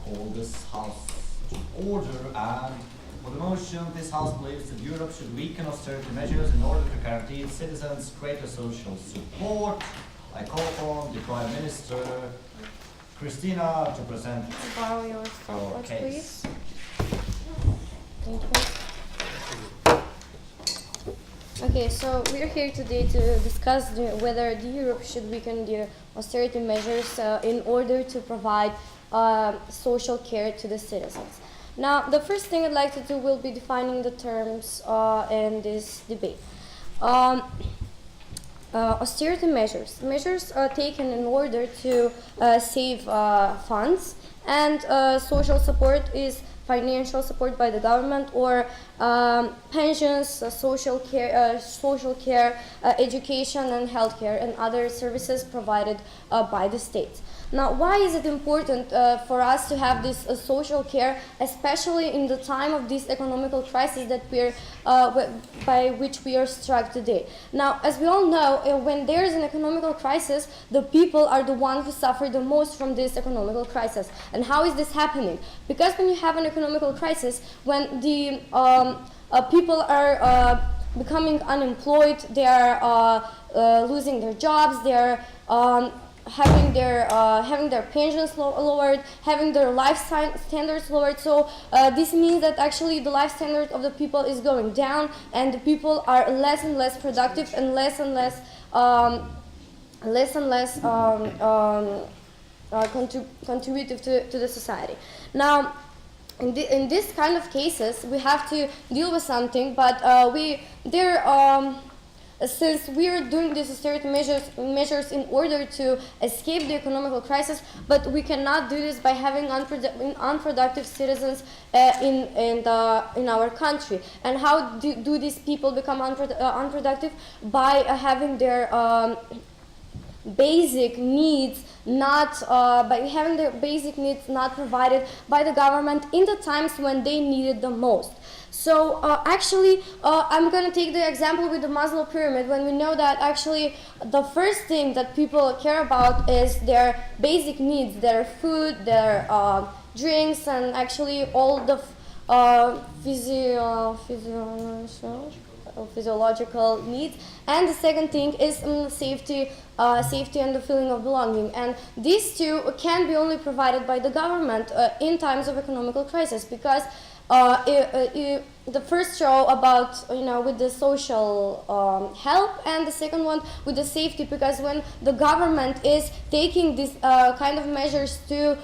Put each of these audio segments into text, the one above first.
call this House to order, and for the motion, this House believes that Europe should weaken austerity measures in order to guarantee its citizens greater social support. I call upon the Prime Minister, Christina, to present Borrow your stopwatch, case. please. Thank you. Okay, so we're here today to discuss whether Europe should weaken the austerity measures in order to provide social care to the citizens. Now, the first thing I'd like to do will be defining the terms in this debate. Austerity measures taken in order to save funds, and social support is financial support by the government, or pensions, social care, education and healthcare, and other services provided by the state. Now, why is it important for us to have this social care, especially in the time of this economical crisis that by which we are struck today? Now, as we all know, when there is an economical crisis, the people are the ones who suffer the most from this economical crisis. And how is this happening? Because when you have an economical crisis, when the people are becoming unemployed, they are losing their jobs, they are having their pensions lowered, having their life standards lowered. So this means that actually the life standard of the people is going down, and the people are less and less productive and less and less contributive to the society. Now, in this kind of cases, we have to deal with something, but since we are doing these austerity measures in order to escape the economical crisis, but we cannot do this by having unproductive citizens in our country. And how do these people become unproductive? By having their basic needs not provided by the government in the times when they need it the most. So actually, I'm going to take the example with the Maslow pyramid, when we know that actually the first thing that people care about is their basic needs, their food, their drinks, and actually all the physiological needs. And the second thing is safety and the feeling of belonging. And these two can be only provided by the government in times of economical crisis, because the first row about with the social help, and the second one with the safety, because when the government is taking these kind of measures to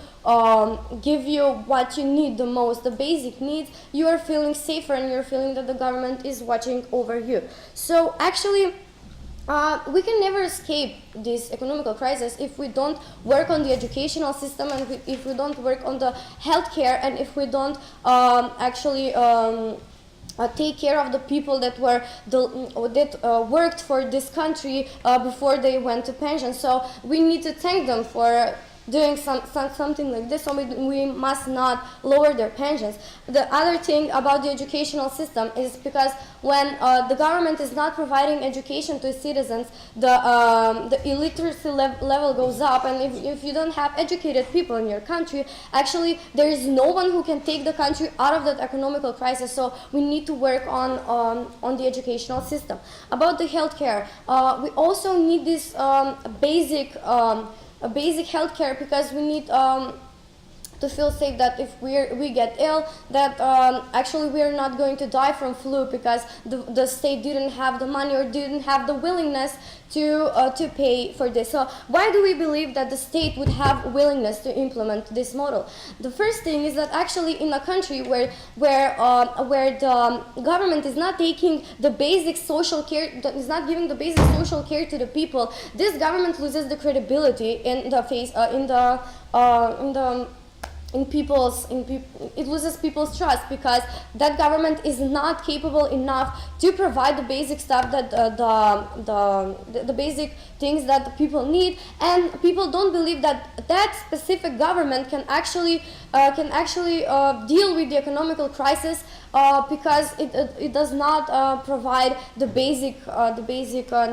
give you what you need the most, the basic needs, you are feeling safer and you're feeling that the government is watching over you. So actually, we can never escape this economical crisis if we don't work on the educational system, and if we don't work on the healthcare, and if we don't take care of the people that worked for this country before they went to pension. So we need to thank them for doing something like this, so we must not lower their pensions. The other thing about the educational system is because when the government is not providing education to citizens, the illiteracy level goes up, and if you don't have educated people in your country, actually there is no one who can take the country out of that economical crisis. So we need to work on the educational system. About the healthcare, we also need this basic healthcare, because we need to feel safe that if we get ill, that actually we are not going to die from flu, because the state didn't have the money or didn't have the willingness to pay for this. So why do we believe that the state would have willingness to implement this model? The first thing is that actually in a country where the government is not taking the basic social care, is not giving the basic social care to the people, this government loses the credibility in the face it loses people's trust, because that government is not capable enough to provide the basic stuff that the basic things that the people need, and people don't believe that that specific government can actually deal with the economical crisis, because it does not provide the basic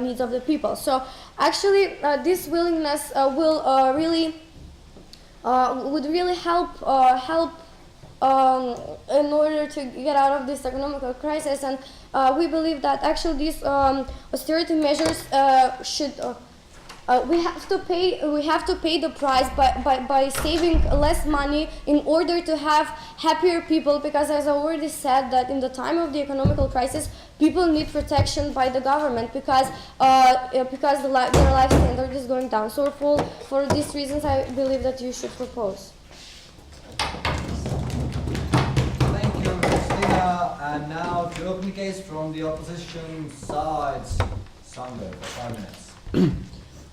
needs of the people. So actually this willingness will really would really help in order to get out of this economic crisis. And we believe that actually these austerity measures should. We have to pay the price by saving less money in order to have happier people, because as I already said, that in the time of the economical crisis people need protection by the government, because their life standard is going down. So for these reasons I believe that you should propose. Thank you, Christina. And now to open the case from the opposition sides. Sander, for 5 minutes.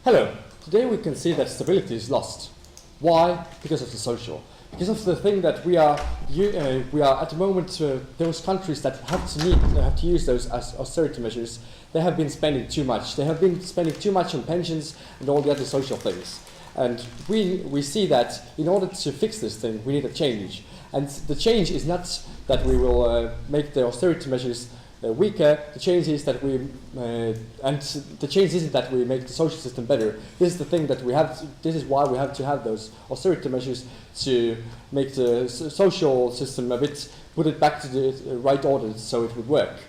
Hello. Today we can see that stability is lost. Why? Because of the social. Because of the thing that we are at the moment, those countries that have to use those as austerity measures, they have been spending too much. They have been spending too much on pensions and all the other social things. And we see that in order to fix this thing, we need a change. And the change is not that we will make the austerity measures weaker. The change is that the change isn't that we make the social system better. This is the thing that we have. This is why we have to have those austerity measures to make the social system put it back to the right order, so it would work.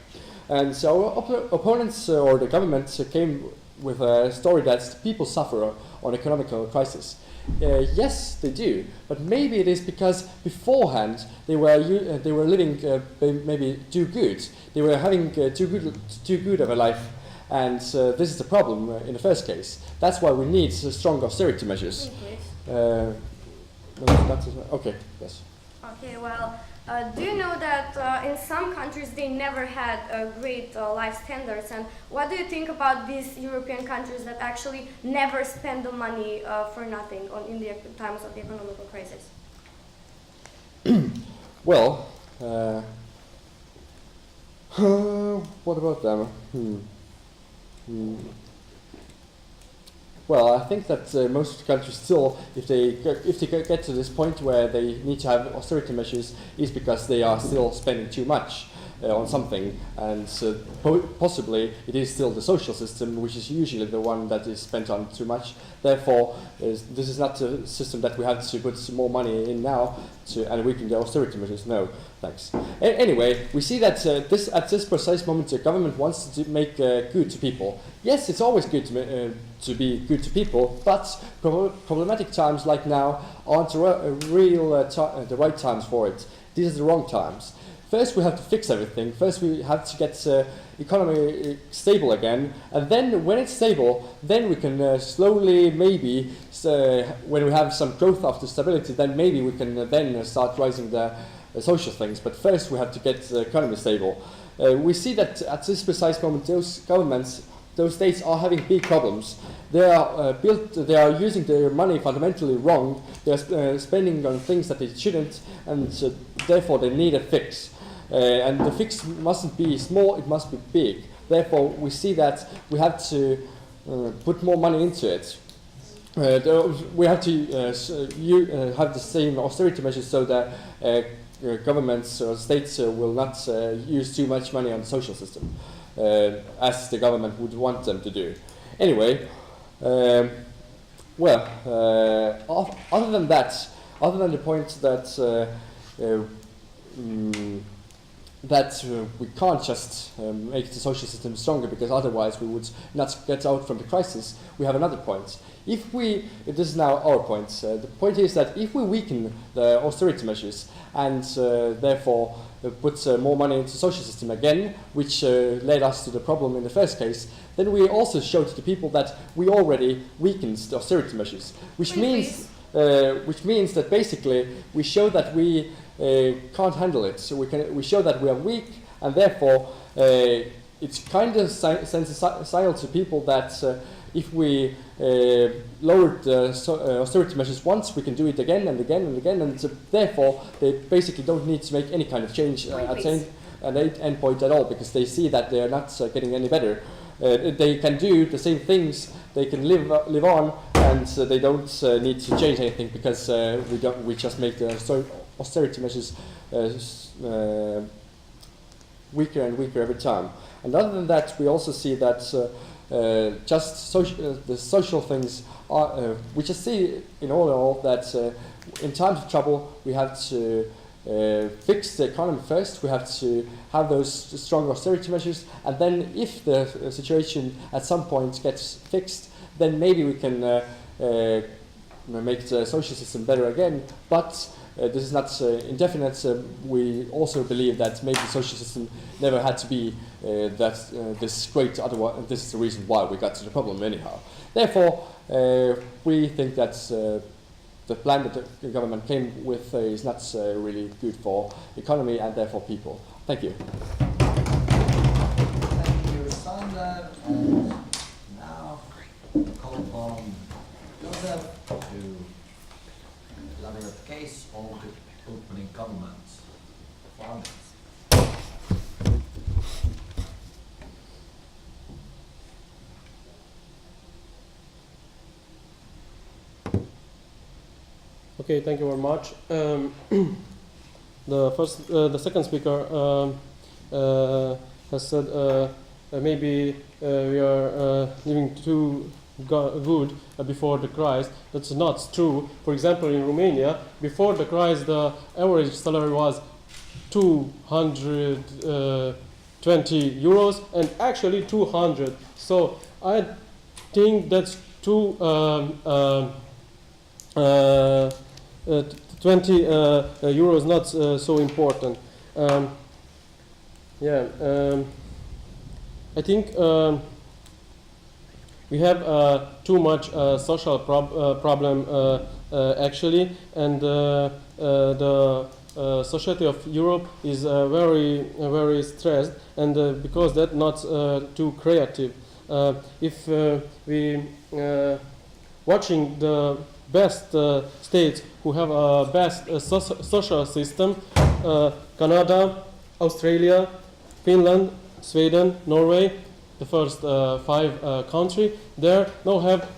And so our opponents or the government came with a story that people suffer on economic crisis. Yes, they do, but maybe it is because beforehand they were living maybe too good. They were having too good of a life, and this is the problem in the first case. That's why we need strong austerity measures. Okay. Yes. Okay. Well, do you know that in some countries they never had great life standards? And what do you think about these European countries that actually never spend the money for nothing in the times of the economic crisis? Well, what about them? Well, I think that most countries still, if they get to this point where they need to have austerity measures, is because they are still spending too much on something, and possibly it is still the social system, which is usually the one that is spent on too much. Therefore, this is not a system that we have to put some more money in now and weaken the austerity measures. No, thanks. Anyway, we see that at this precise moment, the government wants to make good to people. Yes, it's always good to be good to people, but problematic times like now aren't the right times for it. These are the wrong times. First, we have to fix everything. First, we have to get economy stable again, and then when it's stable, then we can slowly, maybe, when we have some growth after stability, then maybe we can then start raising the social things. But first, we have to get the economy stable. We see that at this precise moment, those states are having big problems. They are using their money fundamentally wrong. They are spending on things that they shouldn't, and therefore they need a fix. And the fix mustn't be small; it must be big. Therefore, we see that we have to put more money into it. We have to have the same austerity measures so that governments or states will not use too much money on the social system, as the government would want them to do. Anyway, other than that, other than the point that we can't just make the social system stronger, because otherwise we would not get out from the crisis, we have another point. This is now our point. The point is that if we weaken the austerity measures and therefore put more money into the social system again, which led us to the problem in the first case, then we also show to the people that we already weakened the austerity measures, which means that basically we show that we can't handle it. So we show that we are weak, and therefore it's kind of sends a signal to people that if we lowered the austerity measures once, we can do it again and again and again, and therefore they basically don't need to make any kind of change at end point at all, because they see that they are not getting any better. They can do the same things, they can live on, and they don't need to change anything, because we just make the austerity measures weaker and weaker every time. And other than that, we also see that the social things are. We just see in all that in times of trouble we have to fix the economy first. We have to have those strong austerity measures, and then if the situation at some point gets fixed, then maybe we can make the social system better again. But this is not indefinite. We also believe that maybe the social system never had to be this great. Otherwise, this is the reason why we got to the problem anyhow. Therefore, we think that the plan that the government came with is not really good for economy and therefore people. Thank you. Thank you, Sander. And now, call upon Joseph to elaborate the case of the opening comments. 4 minutes. Okay, thank you very much. The second speaker has said maybe we are living too good before the crisis. That's not true. For example, in Romania, before the crisis, the average salary was 220 euros, and actually 200. So I think that's 20 euros not so important. I think we have too much social problem actually, and the society of Europe is very stressed, and because that not too creative. If we watching the best states who have a best social system, Canada, Australia, Finland, Sweden, Norway, the first 5 countries, there no have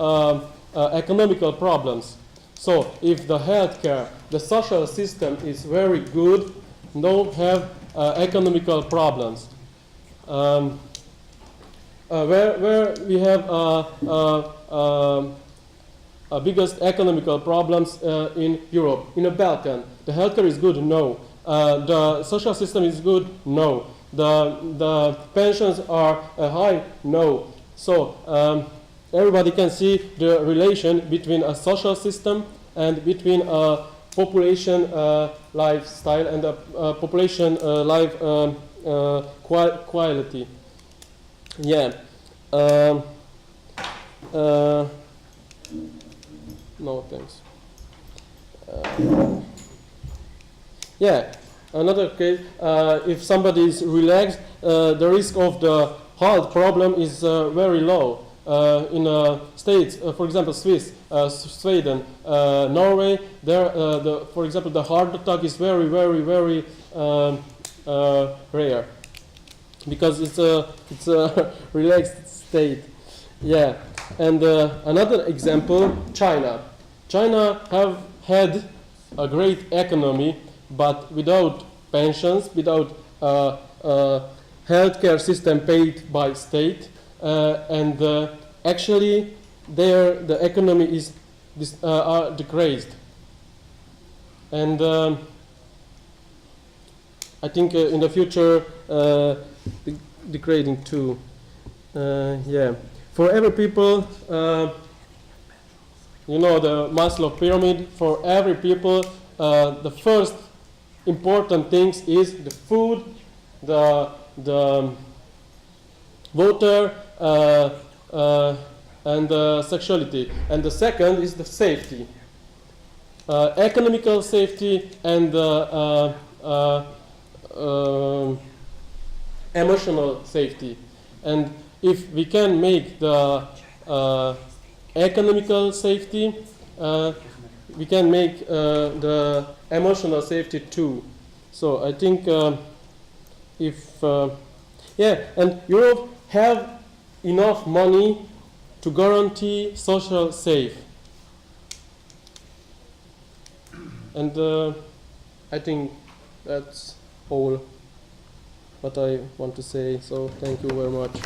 economical problems. So if the healthcare, the social system is very good, no have economical problems. Where we have biggest economical problems in Europe, in the Balkan. The healthcare is good, no. The social system is good, no. The pensions are high, no. So everybody can see the relation between a social system and between a population lifestyle and a population life quality. Yeah. No, thanks. Yeah, another case, if somebody is relaxed, the risk of the heart problem is very low. In states, for example, Sweden, Norway, there, for example, the heart attack is very rare, because it's a relaxed state. Yeah, and another example, China. China have had a great economy, but without pensions, without healthcare system paid by state, and actually the economy is decreased. And I think in the future degrading too. Yeah, for every people. You know the Maslow pyramid. For every people, the first important things is the food, the water, and the sexuality. And the second is the safety, economical safety and emotional safety. And if we can make the economical safety, we can make the emotional safety too. So I think if and Europe have enough money to guarantee social safe. And I think that's all what I want to say. So thank you very much.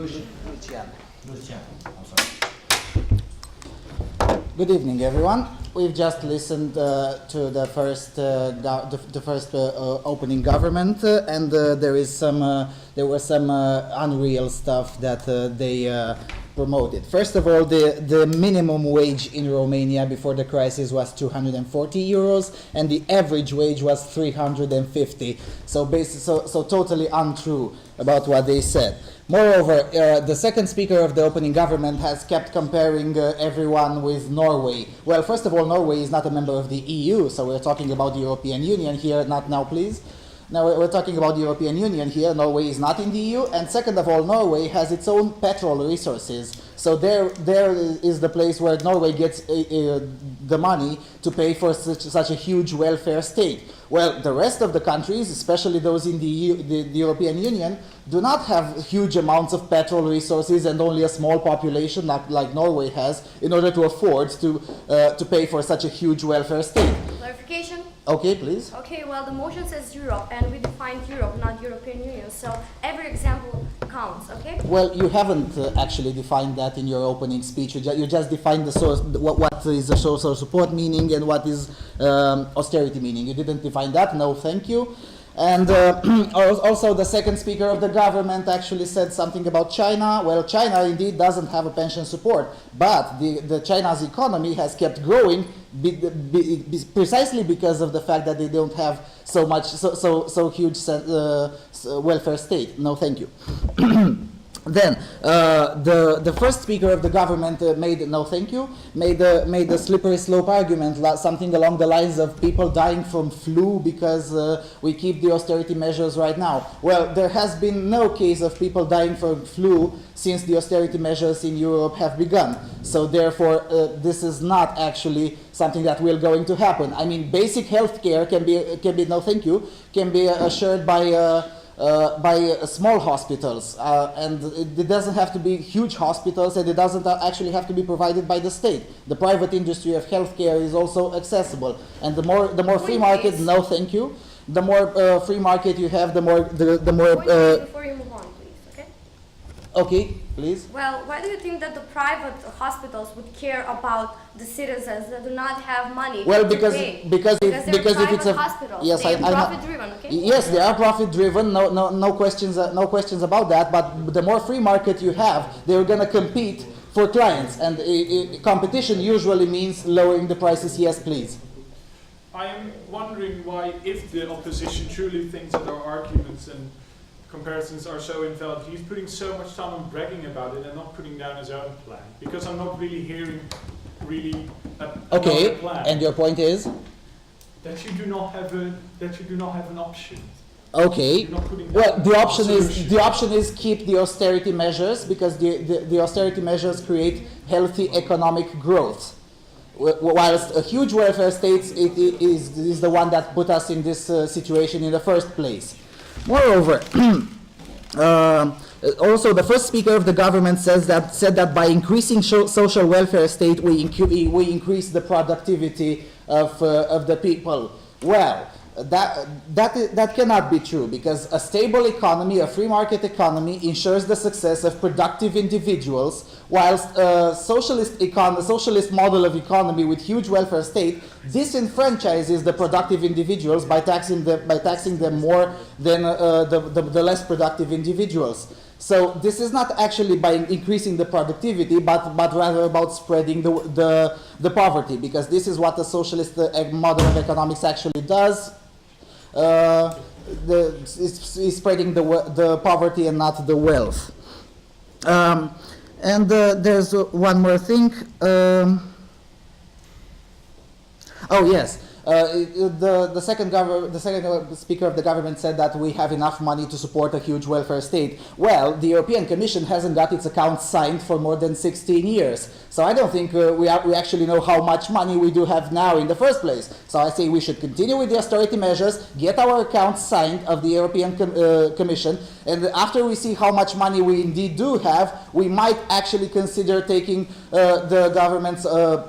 Luciano, I'm sorry. Good evening, everyone. We've just listened to the first opening government, and there was some unreal stuff that they promoted. First of all, the minimum wage in Romania before the crisis was 240 euros, and the average wage was 350. So totally untrue about what they said. Moreover, the second speaker of the opening government has kept comparing everyone with Norway. Well, first of all, Norway is not a member of the EU, so we're talking about the European Union here, not now, please. Now we're talking about the European Union here. Norway is not in the EU, and second of all, Norway has its own petrol resources. So there is the place where Norway gets the money to pay for such a huge welfare state. Well, the rest of the countries, especially those in the European Union, do not have huge amounts of petrol resources and only a small population like Norway has in order to afford to pay for such a huge welfare state. Clarification? Okay, please. Okay, well, the motion says Europe, and we defined Europe, not European Union, so every example counts, okay? Well, you haven't actually defined that in your opening speech. You just defined the source, what is the social support meaning and what is austerity meaning. You didn't define that. No, thank you. And also the second speaker of the government actually said something about China. Well, China indeed doesn't have a pension support, but the China's economy has kept growing precisely because of the fact that they don't have so huge welfare state. No, thank you. Then the first speaker of the government made a slippery slope argument, something along the lines of people dying from flu because we keep the austerity measures right now. Well, there has been no case of people dying from flu since the austerity measures in Europe have begun. So therefore, this is not actually something that will going to happen. I mean, basic health care can be assured by small hospitals, and it doesn't have to be huge hospitals, and it doesn't actually have to be provided by the state. The private industry of healthcare is also accessible, and the more free market. No, thank you. The more free market you have, the more. Before you move on, please, okay? Okay, please. Well, why do you think that the private hospitals would care about the citizens that do not have money Well, to pay? because if it's a hospital, yes, they are I know. profit driven, okay? Yes, they are profit driven. No questions about that. But the more free market you have, they're gonna compete for clients, and competition usually means lowering the prices. Yes, please. I am wondering why, if the opposition truly thinks that our arguments and comparisons are so invalid, he's putting so much time on bragging about it and not putting down his own plan. Because I'm not really hearing Okay, another plan. and your point is? That you do not have an option. Okay. You're not putting Well, down the a option is keep the austerity measures, because the austerity measures create healthy economic growth. Whilst a huge welfare state is the one that put us in this situation in the first place. Moreover, also the first speaker of the government said that by increasing social welfare state we increase the productivity of the people. Well, that cannot be true, because a stable economy, a free market economy, ensures the success of productive individuals, whilst a socialist model of economy with huge welfare state disenfranchises the productive individuals by taxing them more than the less productive individuals. So this is not actually by increasing the productivity, but rather about spreading the poverty, because this is what the socialist model of economics actually does. Is spreading the poverty and not the wealth. And there's one more thing. Oh yes. The second speaker of the government said that we have enough money to support a huge welfare state. Well, the European Commission hasn't got its accounts signed for more than 16 years. So I don't think we actually know how much money we do have now in the first place. So I say we should continue with the austerity measures, get our accounts signed of the European Commission, And after we see how much money we indeed do have, we might actually consider taking the government's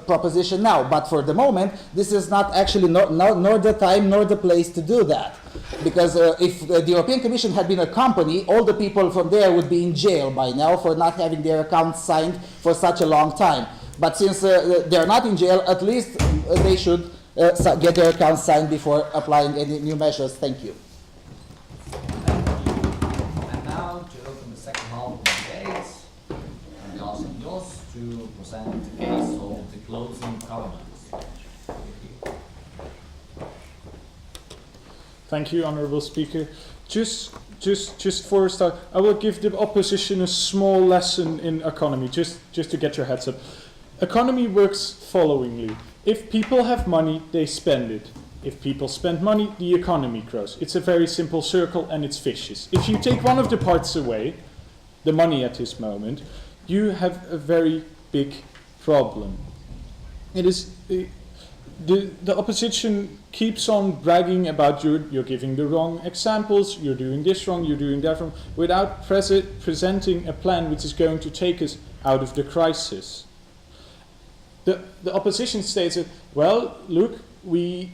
proposition now. But for the moment, this is not actually nor the time nor the place to do that. Because if the European Commission had been a company, all the people from there would be in jail by now for not having their accounts signed for such a long time. But since they're not in jail, at least they should get their accounts signed before applying any new measures. Thank you. And now to open the second half of the debate, I'm asking Jos to present the case of the closing governments. Thank you, Honourable Speaker. Just for a start, I will give the opposition a small lesson in economy, just to get your heads up. Economy works followingly. If people have money, they spend it. If people spend money, the economy grows. It's a very simple circle and it's vicious. If you take one of the parts away, the money at this moment, you have a very big problem. It is the opposition keeps on bragging about you're giving the wrong examples, you're doing this wrong, you're doing that wrong, without presenting a plan which is going to take us out of the crisis. The opposition states that, well, look, we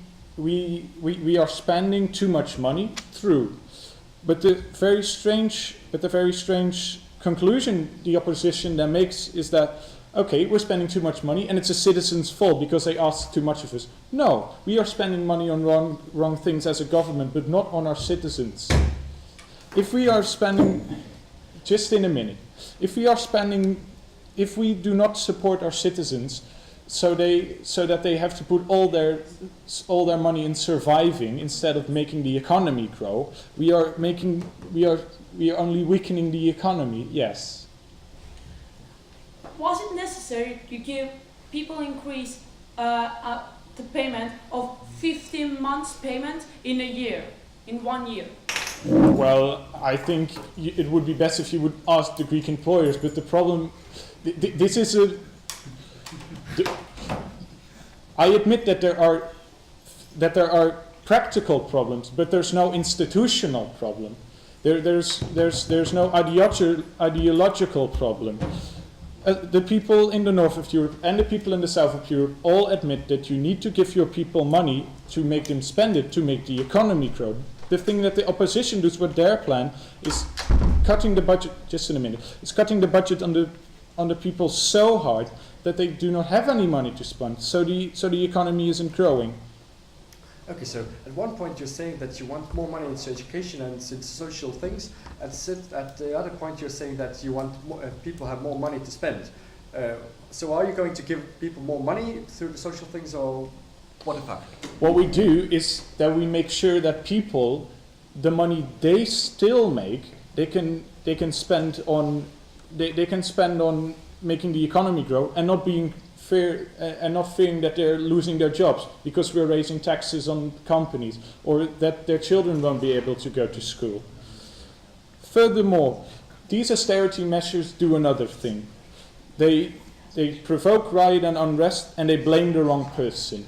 are spending too much money. True, but the very strange conclusion the opposition then makes is that, okay, we're spending too much money and it's a citizen's fault because they ask too much of us. No, we are spending money on wrong things as a government, but not on our citizens. If we are spending, just in a minute, if we do not support our citizens, so that they have to put all their money in surviving instead of making the economy grow, we are only weakening the economy. Yes. Was it necessary to give people increase the payment of 15 months payment in 1 year? Well, I think it would be best if you would ask the Greek employers, but the problem, this is a. I admit that there are practical problems, but there's no institutional problem. There's no ideological problem. The people in the north of Europe and the people in the south of Europe all admit that you need to give your people money to make them spend it, to make the economy grow. The thing that the opposition does with their plan is cutting the budget, just in a minute, is cutting the budget on the people so hard that they do not have any money to spend, so the economy isn't growing. Okay, so at one point you're saying that you want more money into education and into social things, and at the other point you're saying that you want people have more money to spend. So are you going to give people more money through the social things, or what the fuck? What we do is that we make sure that people, the money they still make, they can spend on making the economy grow and not being fearing that they're losing their jobs because we're raising taxes on companies, or that their children won't be able to go to school. Furthermore, these austerity measures do another thing. They provoke riot and unrest, and they blame the wrong person.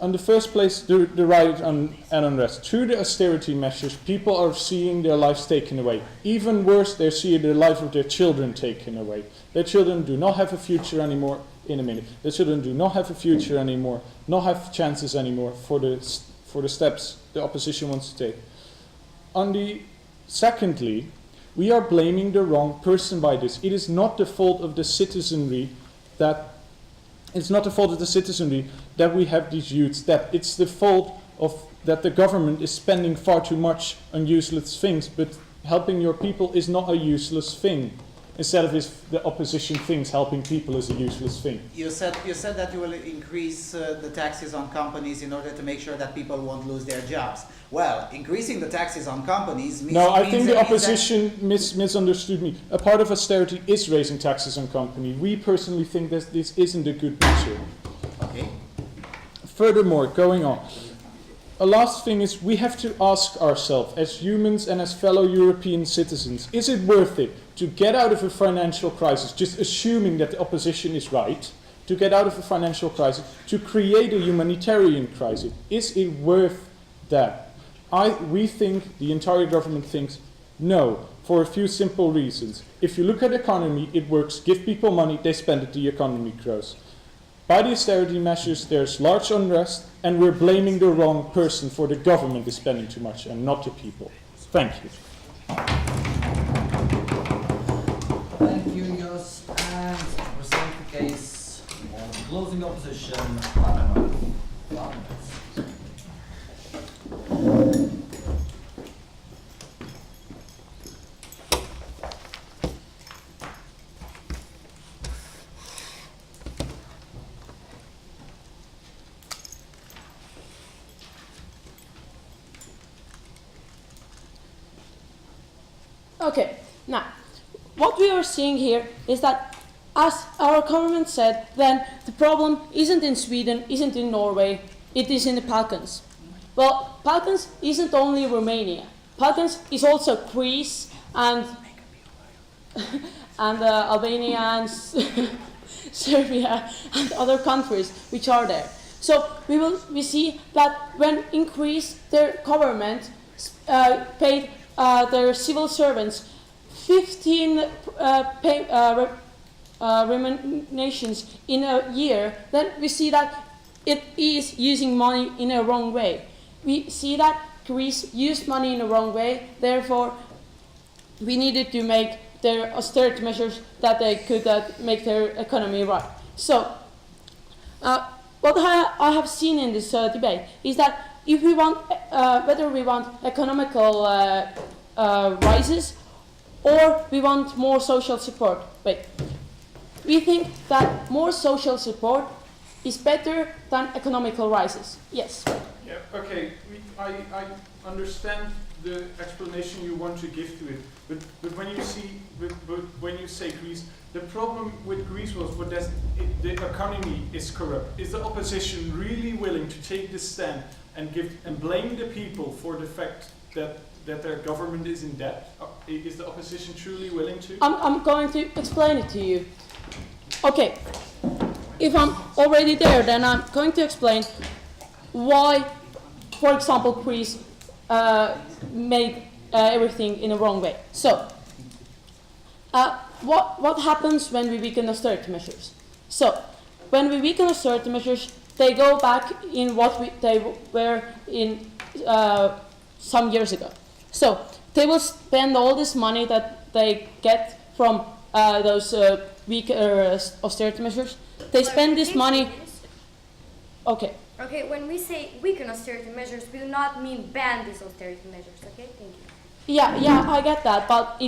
In the first place, the riot and unrest. Through the austerity measures, people are seeing their lives taken away. Even worse, they're seeing the life of their children taken away. Their children do not have a future anymore. In a minute, their children do not have a future anymore, not have chances anymore for the steps the opposition wants to take. Secondly, we are blaming the wrong person by this. It is not the fault of the citizenry that we have these huge debts. It's the fault of that the government is spending far too much on useless things, but helping your people is not a useless thing. Instead of the opposition thinks helping people is a useless thing. You said that you will increase the taxes on companies in order to make sure that people won't lose their jobs. Well, increasing the taxes on companies means... No, I think the opposition misunderstood me. A part of austerity is raising taxes on companies. We personally think that this isn't a good measure. Okay. Furthermore, going on. A last thing is we have to ask ourselves as humans and as fellow European citizens, is it worth it to get out of a financial crisis, just assuming that the opposition is right, to get out of a financial crisis, to create a humanitarian crisis? Is it worth that? We think, the entire government thinks, No, for a few simple reasons. If you look at the economy, it works. Give people money, they spend it, the economy grows. By the austerity measures, there's large unrest, and we're blaming the wrong person for the government is spending too much and not the people. Thank you. Thank you, Jos. And present the case of closing opposition, Panama. 1 minute. Okay, now, what we are seeing here is that, as our government said, then the problem isn't in Sweden, isn't in Norway, it is in the Balkans. Well, Balkans isn't only Romania. Balkans is also Greece and Albania and Serbia and other countries which are there. So we see that when in Greece their government paid their civil servants 15 remunerations in a year, then we see that it is using money in a wrong way. We see that Greece used money in a wrong way, therefore we needed to make their austerity measures that they could make their economy right. So, what I have seen in this debate is that if we want, whether we want economical rises or we want more social support, we think that more social support is better than economical rises. Yes. Yeah, okay, I understand the explanation you want to give to it, but when you say Greece, the problem with Greece was the economy is corrupt. Is the opposition really willing to take this stand and blame the people for the fact that their government is in debt? Is the opposition truly willing to? I'm going to explain it to you. Okay, if I'm already there, then I'm going to explain why, for example, Greece made everything in a wrong way. So, what happens when we weaken austerity measures? So, when we weaken austerity measures, they go back in what they were in some years ago. So, they will spend all this money that they get from those weaker austerity measures. They spend this money. Okay. Okay, when we say weaken austerity measures, we do not mean ban these austerity measures, okay? Thank you. Yeah, I get that, but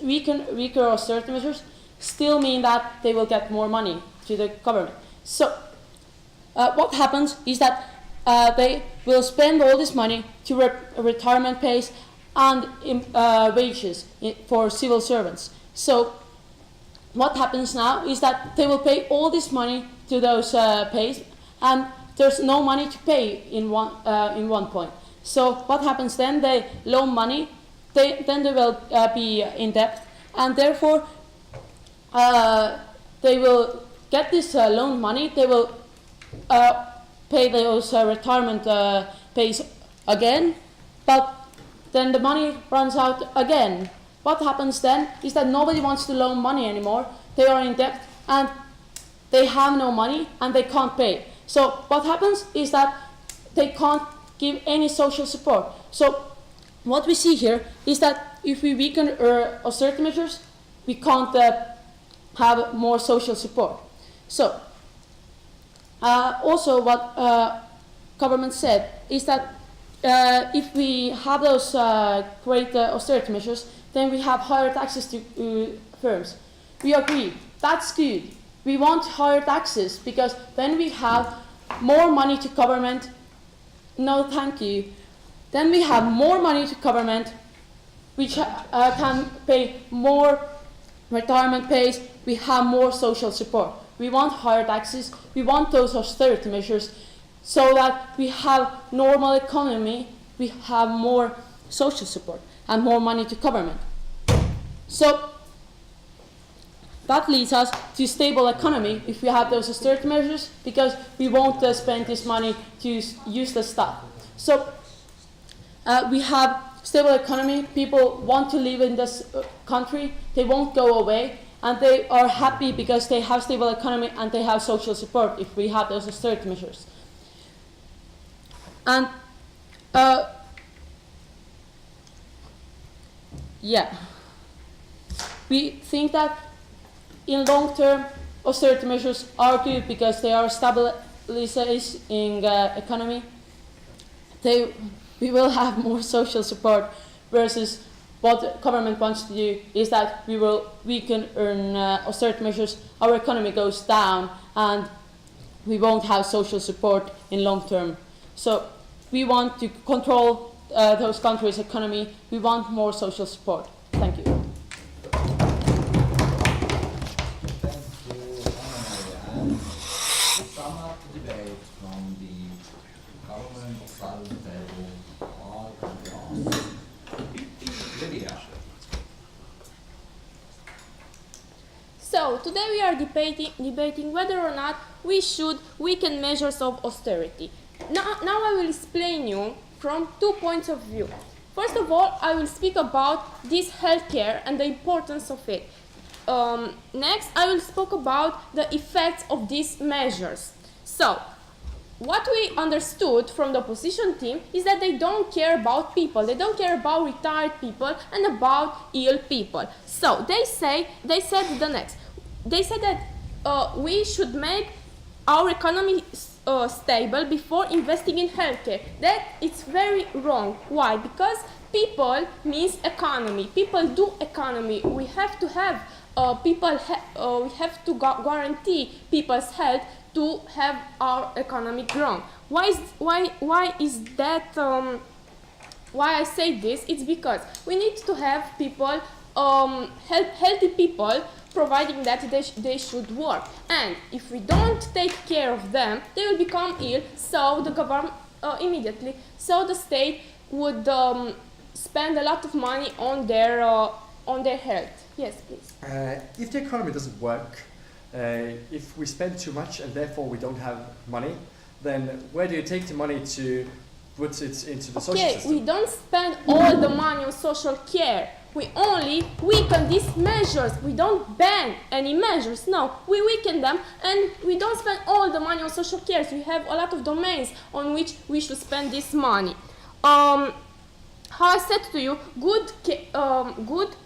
weaker austerity measures still mean that they will get more money to the government. So, what happens is that they will spend all this money to retirement pays and wages for civil servants. So, what happens now is that they will pay all this money to those pays, and there's no money to pay in one point. So what happens then? They loan money, then they will be in debt, and therefore they will get this loan money. They will pay those retirement pays again, but then the money runs out again. What happens then is that nobody wants to loan money anymore. They are in debt and they have no money and they can't pay. So what happens is that they can't give any social support. So what we see here is that if we weaken austerity measures, we can't have more social support. So also what government said is that if we have those great austerity measures, then we have higher taxes to firms. We agree, that's good. We want higher taxes because then we have more money to government. No, thank you. Then we have more money to government, which can pay more retirement pays. We have more social support. We want higher taxes. We want those austerity measures so that we have normal economy. We have more social support and more money to government. So that leads us to a stable economy if we have those austerity measures, because we won't spend this money to use the stuff. So we have stable economy, people want to live in this country, they won't go away, and they are happy because they have stable economy and they have social support if we have those austerity measures. And yeah, we think that in long term austerity measures are good because they are stabilizing economy. We will have more social support versus what the government wants to do is that we can earn austerity measures, our economy goes down and we won't have social support in long term. So we want to control those countries' economy, we want more social support. Thank you. Thank you, Anna-Maria. And to sum up the debate from the government side of the table, I can ask Lydia. So today we are debating whether or not we should weaken measures of austerity. Now I will explain you from 2 points of view. First of all, I will speak about this healthcare and the importance of it. Next, I will speak about the effects of these measures. So, what we understood from the opposition team is that they don't care about people. They don't care about retired people and about ill people. So they said the next. They said that we should make our economy stable before investing in healthcare. That it's very wrong. Why? Because people means economy. People do economy. We have to have we have to guarantee people's health to have our economy grow. Why is that? Why I say this? It's because we need to have people, healthy people, providing that they should work. And if we don't take care of them, they will become ill. So the government immediately, so the state would spend a lot of money on their health. Yes, please. If the economy doesn't work, if we spend too much and therefore we don't have money, then where do you take the money to put it into the social system? We don't spend all the money on social care. We only weaken these measures. We don't ban any measures. No, we weaken them and we don't spend all the money on social care. So we have a lot of domains on which we should spend this money. How I said to you, good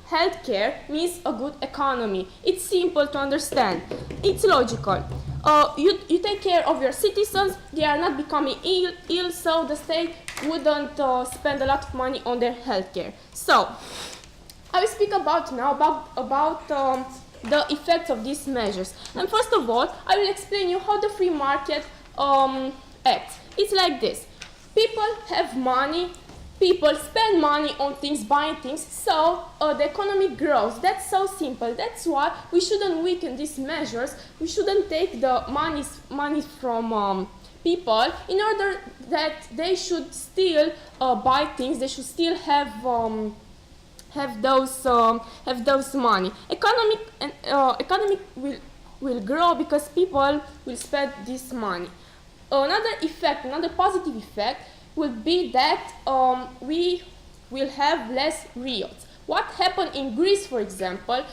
health care means a good economy. It's simple to understand. It's logical. You take care of your citizens, they are not becoming ill, so the state wouldn't spend a lot of money on their health care. So, I will speak about the effects of these measures. And first of all, I will explain you how the free market acts. It's like this. People have money. People spend money on things, buying things, so the economy grows. That's so simple. That's why we shouldn't weaken these measures. We shouldn't take the money from people in order that they should still buy things. They should still have those money. Economy will grow because people will spend this money. Another positive effect will be that we will have less riots. What happened in Greece, for example,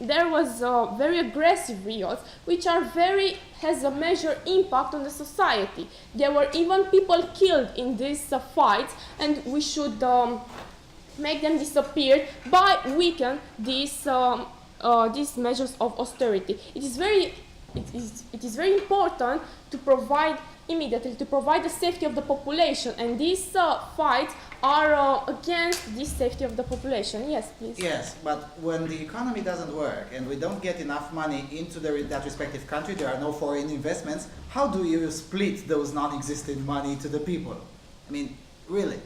there was very aggressive riots, which has a major impact on the society. There were even people killed in these fights, and we should make them disappear by weaken these measures of austerity. It is very important to provide the safety of the population, and these fights are against the safety of the population. Yes, please. Yes, but when the economy doesn't work and we don't get enough money into that respective country, there are no foreign investments, how do you split those non-existent money to the people? I mean, really?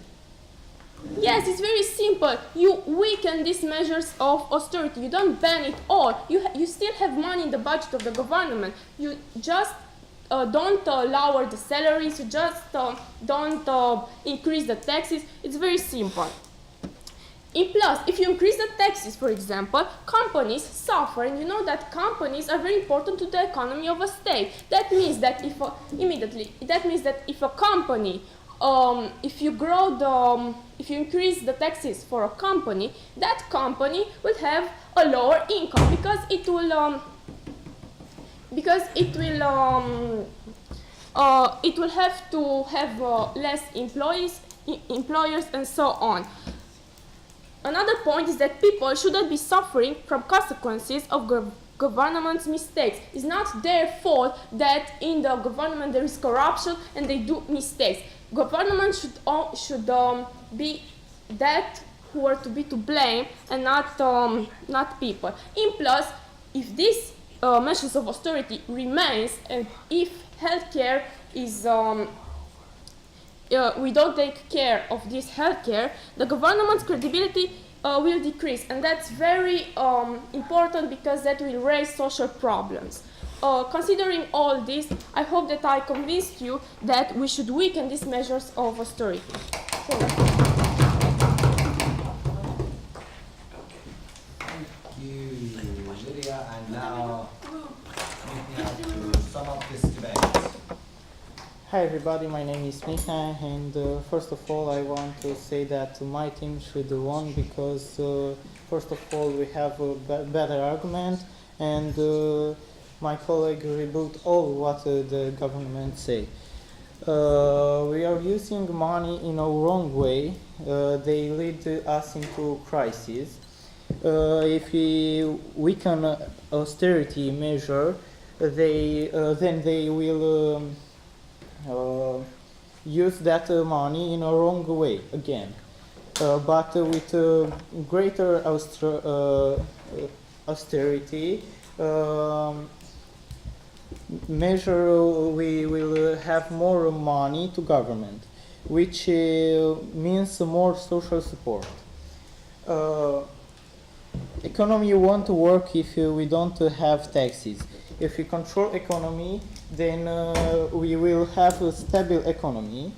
Yes, it's very simple. You weaken these measures of austerity. You don't ban it all. You still have money in the budget of the government. You just don't lower the salaries. You just don't increase the taxes. It's very simple. In plus, if you increase the taxes, for example, companies suffer, and you know that companies are very important to the economy of a state. That means that if a company if you if you increase the taxes for a company, that company will have a lower income because it will have to have less employers and so on. Another point is that people shouldn't be suffering from consequences of government's mistakes. It's not their fault that in the government there is corruption and they do mistakes. Government should be that who are to be to blame and not people. In plus, if these measures of austerity remains and if healthcare is we don't take care of this healthcare, the government's credibility will decrease, and that's very important because that will raise social problems. Considering all this, I hope that I convinced you that we should weaken these measures of austerity. Thank you, Lydia, and now we have to sum up this debate. Hi everybody, my name is Miha, and first of all I want to say that my team should won because first of all we have a better argument, and my colleague rebuilt all what the government say. We are using money in a wrong way. They lead us into crisis. If we weaken austerity measure, then they will use that money in a wrong way again. But with greater austerity measure, we will have more money to government, which means more social support. Economy won't work if we don't have taxes. If we control economy, then we will have a stable economy.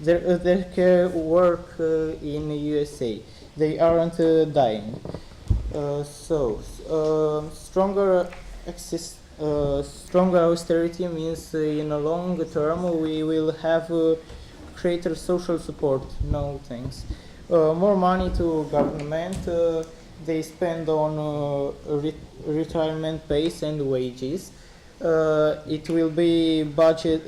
Their care work in USA. They aren't dying. Stronger austerity means in a long term we will have greater social support. No thanks. More money to government. They spend on retirement pays and wages. It will be budget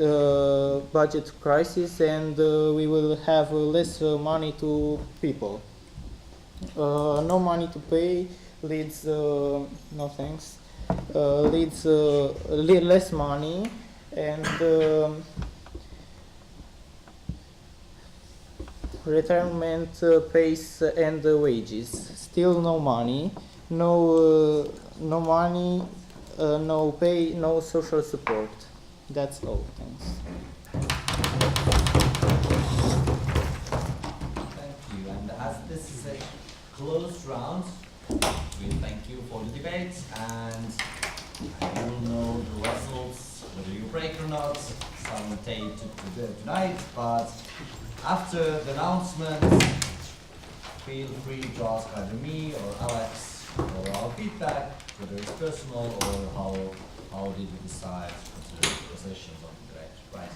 crisis, and we will have less money to people. No money to pay leads no thanks. Leads less money, and retirement pays and wages. Still no money, no money, no pay, no social support. That's all. Thanks. Thank you. And as this is a closed round, we thank you for the debate, and you will know the results, whether you break or not. Some will take tonight, but after the announcement, feel free to ask either me or Alex or our feedback, whether it's personal or how did we decide to consider the positions on the debate, right?